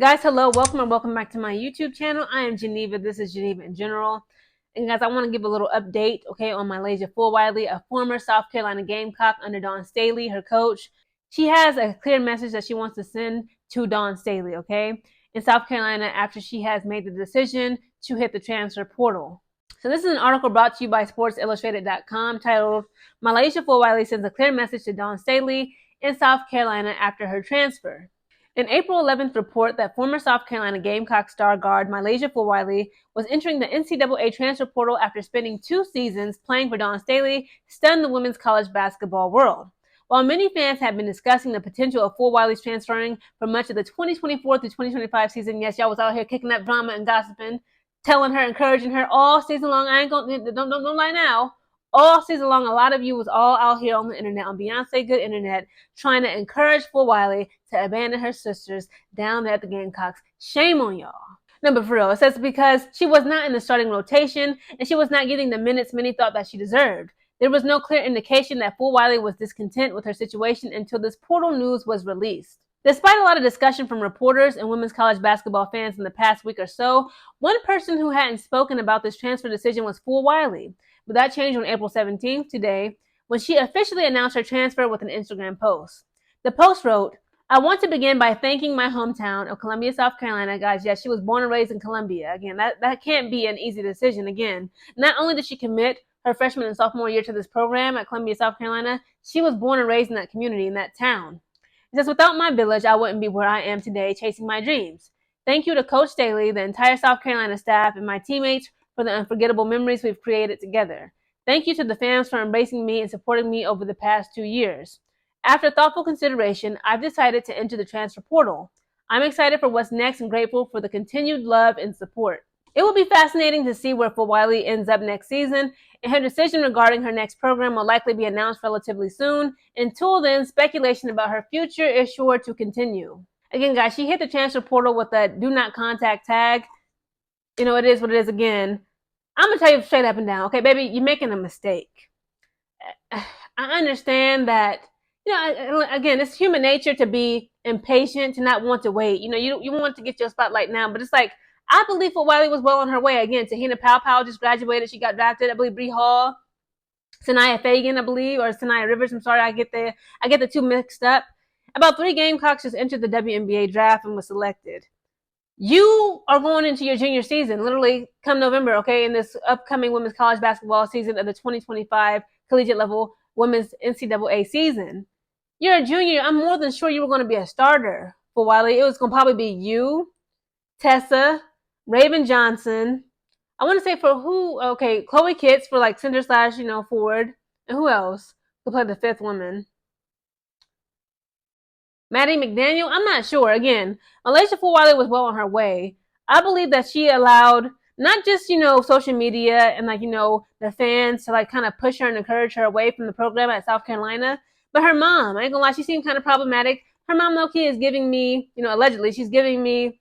Guys, hello, welcome back to my YouTube channel. I am Geneva. This is Geneva in General. And guys, I want to give a little update, okay, on MiLaysia Fulwiley, a former South Carolina Gamecock under Dawn Staley, her coach. She has a clear message that she wants to send to Dawn Staley, okay, in South Carolina after she has made the decision to hit the transfer portal. So this is an article brought to you by SportsIllustrated.com titled, MiLaysia Fulwiley sends a clear message to Dawn Staley in South Carolina after her transfer. An April 11th report that former South Carolina Gamecock star guard MiLaysia Fulwiley was entering the NCAA transfer portal after spending 2 seasons playing for Dawn Staley stunned the women's college basketball world. While many fans have been discussing the potential of Fulwiley's transferring for much of the 2024 through 2025 season, yes, y'all was out here kicking up drama and gossiping, telling her, encouraging her all season long. I ain't gonna, don't lie now. All season long, a lot of you was all out here on the internet, on Beyonce Good Internet, trying to encourage Fulwiley to abandon her sisters down there at the Gamecocks. Shame on y'all. No, but for real, it says because she was not in the starting rotation and she was not getting the minutes many thought that she deserved. There was no clear indication that Fulwiley was discontent with her situation until this portal news was released. Despite a lot of discussion from reporters and women's college basketball fans in the past week or so, one person who hadn't spoken about this transfer decision was Fulwiley. But that changed on April 17th, today, when she officially announced her transfer with an Instagram post. The post wrote, I want to begin by thanking my hometown of Columbia, South Carolina. Guys, yes, she was born and raised in Columbia. Again, that can't be an easy decision. Again, not only did she commit her freshman and sophomore year to this program at Columbia, South Carolina, she was born and raised in that community, in that town. It says, without my village, I wouldn't be where I am today chasing my dreams. Thank you to Coach Staley, the entire South Carolina staff, and my teammates for the unforgettable memories we've created together. Thank you to the fans for embracing me and supporting me over the past 2 years. After thoughtful consideration, I've decided to enter the transfer portal. I'm excited for what's next and grateful for the continued love and support. It will be fascinating to see where Fulwiley ends up next season, and her decision regarding her next program will likely be announced relatively soon. Until then, speculation about her future is sure to continue. Again, guys, she hit the transfer portal with a do not contact tag. You know, it is what it is. Again, I'm going to tell you straight up and down. Okay, baby, you're making a mistake. I understand that, you know, again, it's human nature to be impatient, to not want to wait. You know, you want to get your spotlight now, but it's like, I believe Fulwiley was well on her way. Again, Tahina Powell just graduated. She got drafted. I believe Bree Hall, Sanaya Fagan, I believe, or Sanaya Rivers. I'm sorry, I get the two mixed up. About 3 Gamecocks just entered the WNBA draft and was selected. You are going into your junior season, literally come November, okay, in this upcoming women's college basketball season of the 2025 collegiate level women's NCAA season. You're a junior. I'm more than sure you were going to be a starter for Wiley. It was going to probably be you, Tessa, Raven Johnson. I want to say for who? Okay, Chloe Kitts for like center slash, forward. And who else could play the 5th woman? Maddie McDaniel? I'm not sure. Again, MiLaysia Fulwiley was well on her way. I believe that she allowed not just, social media and the fans to kind of push her and encourage her away from the program at South Carolina, but her mom, I ain't gonna lie, she seemed kind of problematic. Her mom, low-key, is giving me, allegedly, she's giving me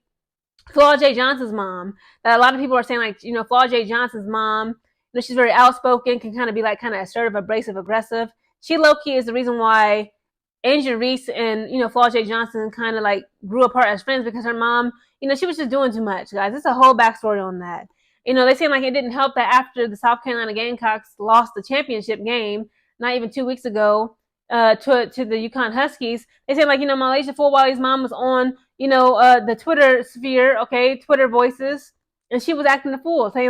Flawed J. Johnson's mom. That a lot of people are saying, Flawed J. Johnson's mom, she's very outspoken, can kind of be kind of assertive, abrasive, aggressive. She low-key is the reason why Angel Reese and, Flawed J. Johnson kind of grew apart as friends, because her mom, she was just doing too much, guys. There's a whole backstory on that. They seem like it didn't help that after the South Carolina Gamecocks lost the championship game, not even 2 weeks ago, to the UConn Huskies, they said MiLaysia Fulwiley's mom was on, the Twitter sphere, okay, Twitter voices, and she was acting the fool, saying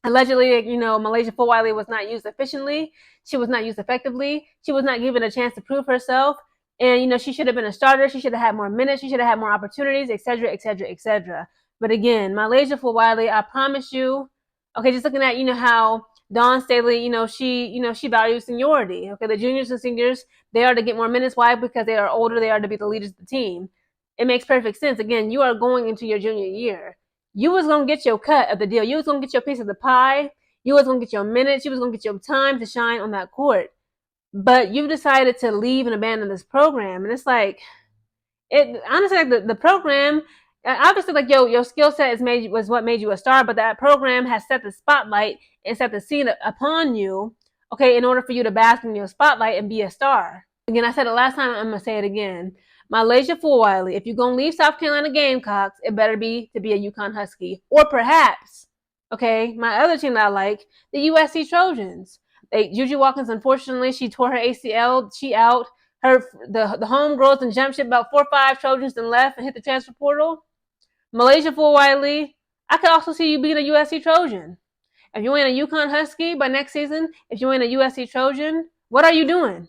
allegedly, MiLaysia Fulwiley was not used efficiently. She was not used effectively. She was not given a chance to prove herself. And, she should have been a starter. She should have had more minutes. She should have had more opportunities, etc., etc., etc. But again, MiLaysia Fulwiley, I promise you, okay, just looking at, how Dawn Staley, she values seniority. Okay, the juniors and seniors, they are to get more minutes. Why? Because they are older. They are to be the leaders of the team. It makes perfect sense. Again, you are going into your junior year. You was going to get your cut of the deal. You was going to get your piece of the pie. You was going to get your minutes. You was going to get your time to shine on that court. But you've decided to leave and abandon this program. And it's honestly, the program, obviously, your skill set was what made you a star, but that program has set the spotlight and set the scene upon you, okay, in order for you to bask in your spotlight and be a star. Again, I said it last time, I'm going to say it again. MiLaysia Fulwiley, if you're going to leave South Carolina Gamecocks, it better be to be a UConn Husky. Or perhaps, okay, my other team that I like, the USC Trojans. JuJu Watkins, unfortunately, she tore her ACL. She out. The homegirls and jump ship about 4 or 5 Trojans and left and hit the transfer portal. MiLaysia Fulwiley, I could also see you being a USC Trojan. If you ain't a UConn Husky by next season, if you ain't a USC Trojan, what are you doing?